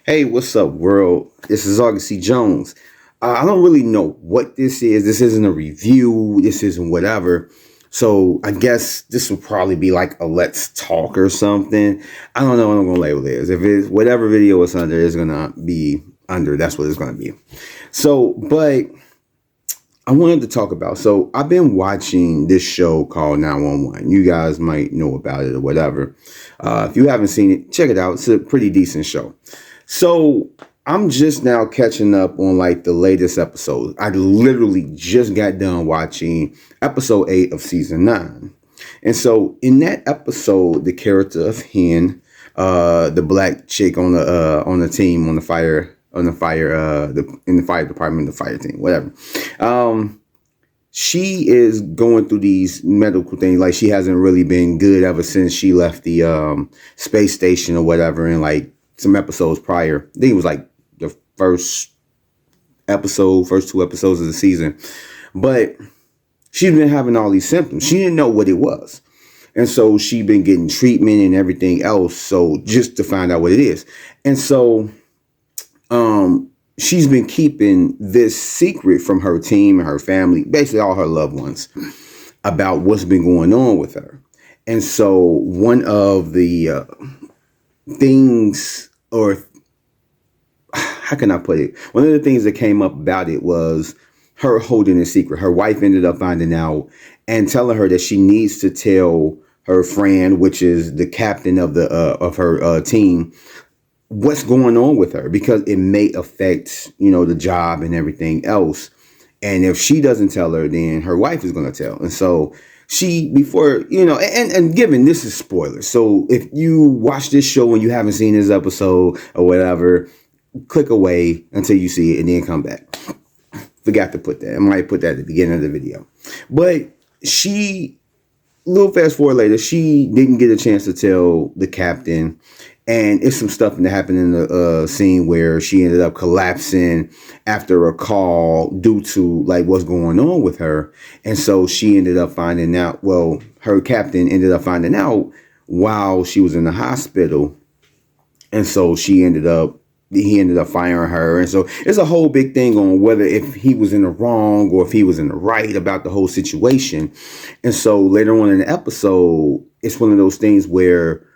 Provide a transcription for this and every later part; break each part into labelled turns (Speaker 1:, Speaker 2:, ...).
Speaker 1: Hey, what's up, world? This is August C. Jones. I don't really know what this is. This isn't a review. This isn't whatever. So I guess this will probably be like a let's talk or something. I don't know what I'm gonna label it as. If it's whatever video it's under, it's gonna be under. That's what it's gonna be. But I wanted to talk about. So I've been watching this show called 911. You guys might know about it or whatever. If you haven't seen it, check it out. It's a pretty decent show. So I'm just now catching up on like the latest episode. I literally just got done watching episode 8 of season 9. And so in that episode, the character of Hen, the black chick on the team in the fire department, the fire team, whatever. She is going through these medical things. Like she hasn't really been good ever since she left the space station or whatever. And like some episodes prior, I think it was like the first two episodes of the season. But she's been having all these symptoms. She didn't know what it was. And so she's been getting treatment and everything else. So just to find out what it is. And so she's been keeping this secret from her team and her family, basically all her loved ones, about what's been going on with her. And so one of the things, or how can I put it? One of the things that came up about it was her holding a secret. Her wife ended up finding out and telling her that she needs to tell her friend, which is the captain of her team, what's going on with her, because it may affect, the job and everything else. And if she doesn't tell her, then her wife is going to tell. And so and given this is spoilers. So if you watch this show and you haven't seen this episode or whatever, click away until you see it and then come back. Forgot to put that. I might put that at the beginning of the video. But little fast forward later, she didn't get a chance to tell the captain. And it's some stuff that happened in the scene where she ended up collapsing after a call due to like what's going on with her. And so she ended up finding out, well, her captain ended up finding out while she was in the hospital. And so he ended up firing her. And so it's a whole big thing on whether if he was in the wrong or if he was in the right about the whole situation. And so later on in the episode, it's one of those things where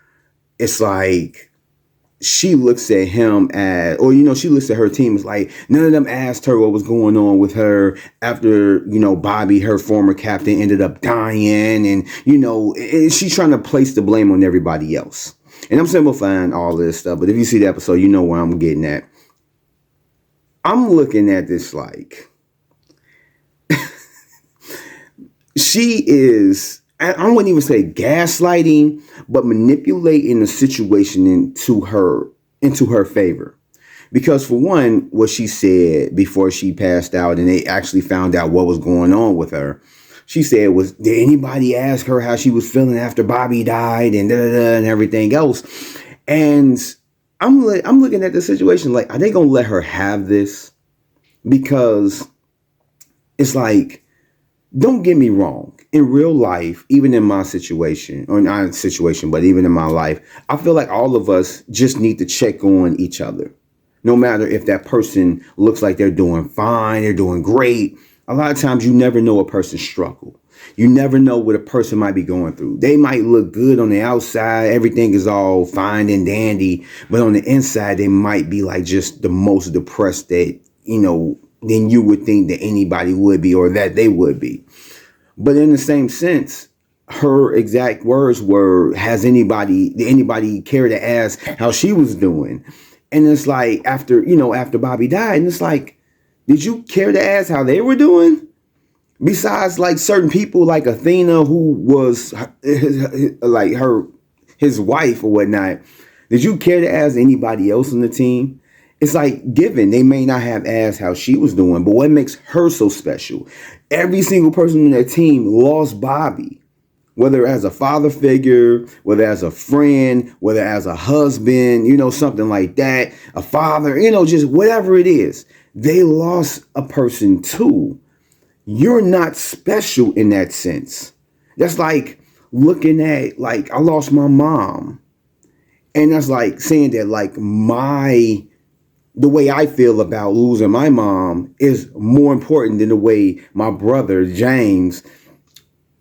Speaker 1: it's like she looks at him she looks at her team as like none of them asked her what was going on with her after, Bobby, her former captain, ended up dying. And, she's trying to place the blame on everybody else. And I'm simplifying all this stuff. But if you see the episode, you know where I'm getting at. I'm looking at this like she is, I wouldn't even say gaslighting, but manipulating the situation into her favor. Because for one, what she said before she passed out and they actually found out what was going on with her, she said did anybody ask her how she was feeling after Bobby died and and everything else? And I'm looking at the situation like, are they going to let her have this? Because it's like, don't get me wrong. In real life, even in my situation, or not situation, but even in my life, I feel like all of us just need to check on each other. No matter if that person looks like they're doing fine, they're doing great. A lot of times you never know a person's struggle. You never know what a person might be going through. They might look good on the outside. Everything is all fine and dandy. But on the inside, they might be like just the most depressed that, than you would think that anybody would be or that they would be. But in the same sense, her exact words were, did anybody care to ask how she was doing? And it's like after Bobby died, and it's like, did you care to ask how they were doing? Besides like certain people like Athena, who was his wife or whatnot, did you care to ask anybody else on the team? It's like, given they may not have asked how she was doing, but what makes her so special? Every single person on that team lost Bobby, whether as a father figure, whether as a friend, whether as a husband, something like that, a father, just whatever it is. They lost a person too. You're not special in that sense. That's like looking at, like, I lost my mom. And that's like saying that, like, my the way I feel about losing my mom is more important than the way my brother James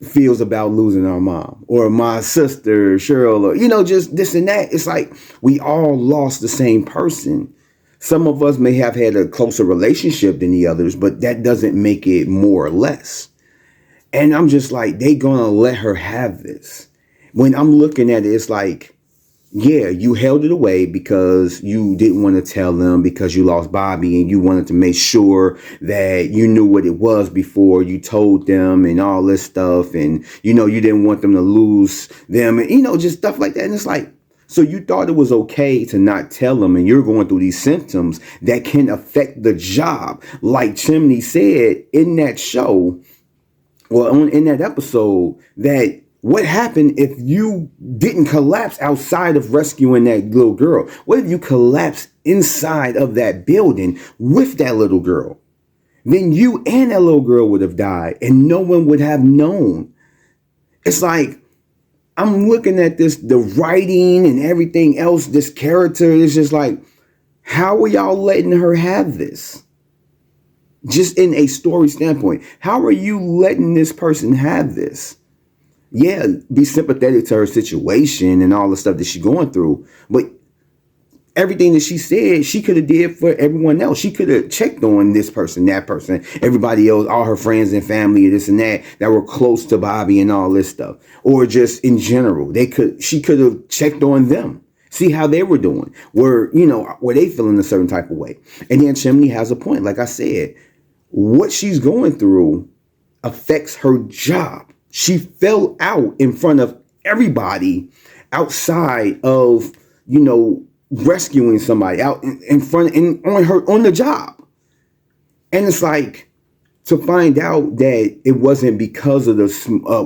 Speaker 1: feels about losing our mom, or my sister Cheryl, or just this and that. It's like we all lost the same person. Some of us may have had a closer relationship than the others, but that doesn't make it more or less. And I'm just like, they gonna let her have this. When I'm looking at it, it's like, yeah, you held it away because you didn't want to tell them because you lost Bobby, and you wanted to make sure that you knew what it was before you told them and all this stuff. And, you didn't want them to lose them and, just stuff like that. And it's like, so you thought it was okay to not tell them, and you're going through these symptoms that can affect the job. Like Chimney said in that show, in that episode, that what happened if you didn't collapse outside of rescuing that little girl? What if you collapsed inside of that building with that little girl? Then you and that little girl would have died, and no one would have known. It's like, I'm looking at this, the writing and everything else, this character is just like, how are y'all letting her have this? Just in a story standpoint, how are you letting this person have this? Yeah, be sympathetic to her situation and all the stuff that she's going through. But everything that she said, she could have did for everyone else. She could have checked on this person, that person, everybody else, all her friends and family, this and that were close to Bobby and all this stuff. Or just in general, she could have checked on them. See how they were doing. Were they feeling a certain type of way? And then Chimney has a point. Like I said, what she's going through affects her job. She fell out in front of everybody outside of, rescuing somebody out in front and on the job. And it's like, to find out that it wasn't because of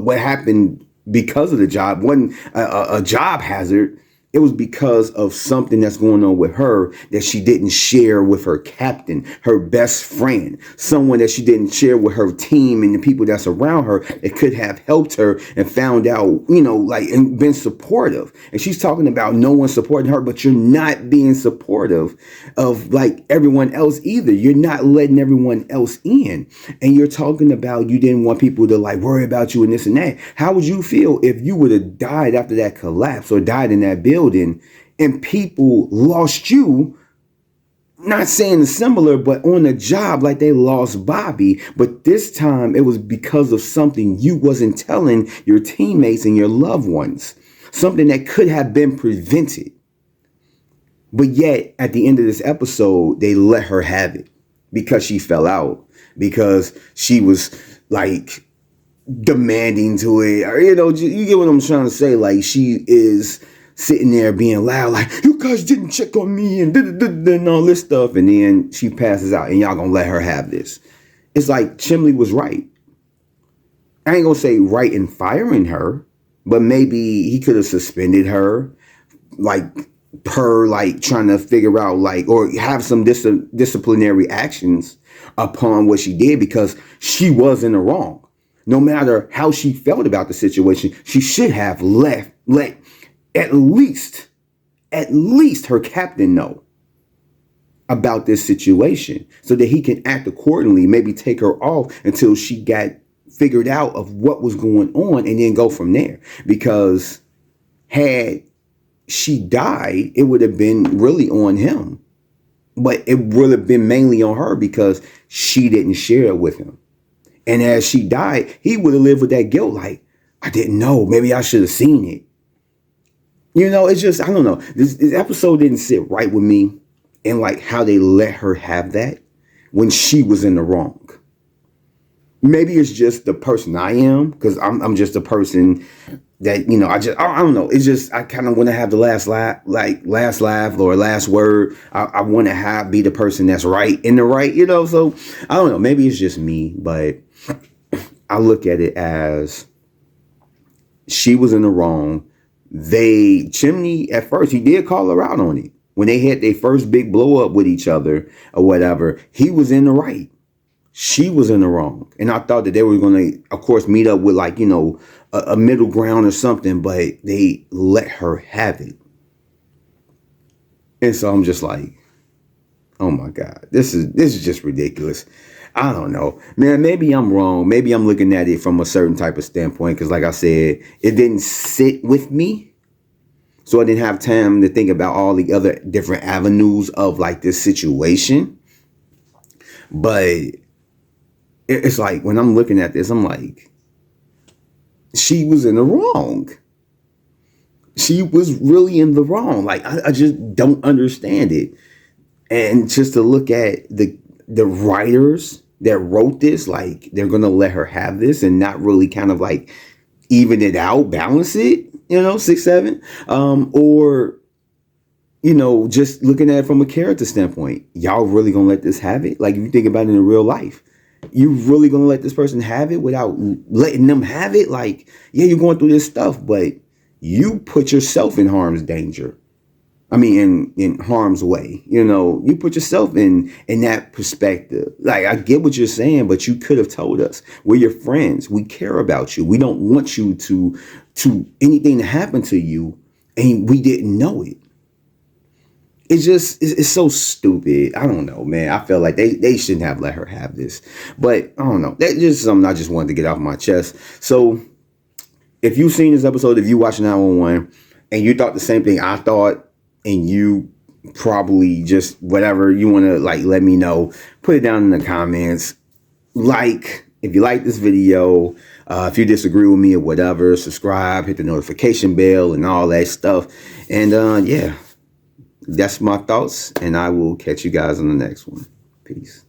Speaker 1: what happened because of the job, wasn't a job hazard. It was because of something that's going on with her that she didn't share with her captain, her best friend, someone that she didn't share with her team and the people that's around her that could have helped her and found out, and been supportive. And she's talking about no one supporting her, but you're not being supportive of like everyone else either. You're not letting everyone else in. And you're talking about you didn't want people to like worry about you and this and that. How would you feel if you would have died after that collapse or died in that building and people lost you? Not saying similar, but on the job, like they lost Bobby. But this time it was because of something you wasn't telling your teammates and your loved ones. Something that could have been prevented. But yet, at the end of this episode, they let her have it because she fell out. Because she was like demanding to it. Or, you get what I'm trying to say? Like, she is sitting there being loud, like, you guys didn't check on me and all this stuff. And then she passes out and y'all gonna let her have this. It's like Chimney was right. I ain't gonna say right in firing her, but maybe he could have suspended her, like per like trying to figure out like, or have some disciplinary actions upon what she did, because she was in the wrong. No matter how she felt about the situation, she should have let at least her captain know about this situation so that he can act accordingly, maybe take her off until she got figured out of what was going on and then go from there. Because had she died, it would have been really on him. But it would have been mainly on her because she didn't share it with him. And as she died, he would have lived with that guilt. Like, I didn't know. Maybe I should have seen it. It's just, I don't know. This episode didn't sit right with me. And like how they let her have that when she was in the wrong. Maybe it's just the person I am, because I'm just a person that, I don't know. It's just, I kind of want to have the last laugh or last word. I want to be the person that's right in the right, so I don't know. Maybe it's just me, but I look at it as she was in the wrong. Chimney, at first, he did call her out on it. When they had their first big blow up with each other or whatever, he was in the right. She was in the wrong. And I thought that they were going to, of course, meet up with like, a middle ground or something, but they let her have it. And so I'm just like, Oh my God, this is just ridiculous. I don't know, man. Maybe I'm wrong. Maybe I'm looking at it from a certain type of standpoint because, like I said, it didn't sit with me, so I didn't have time to think about all the other different avenues of like this situation. But it's like when I'm looking at this, I'm like, she was in the wrong. She was really in the wrong. Like I just don't understand it. And just to look at the writers that wrote this, like they're gonna let her have this and not really kind of like even it out, balance it, 6-7, or just looking at it from a character standpoint, y'all really gonna let this have it? Like if you think about it in real life, you really gonna let this person have it without letting them have it? Like, yeah, you're going through this stuff, but you put yourself in harm's danger. I mean, in harm's way. You put yourself in that perspective. Like, I get what you're saying, but you could have told us. We're your friends. We care about you. We don't want you to anything to happen to you, and we didn't know it. It's so stupid. I don't know, man. I feel like they shouldn't have let her have this. But I don't know. That's just something I just wanted to get off my chest. So if you've seen this episode, if you watched 911 and you thought the same thing I thought, and you probably just whatever you want to like let me know, put it down in the comments. Like if you like this video, if you disagree with me or whatever, subscribe, hit the notification bell and all that stuff. And yeah, that's my thoughts, and I will catch you guys on the next one. Peace.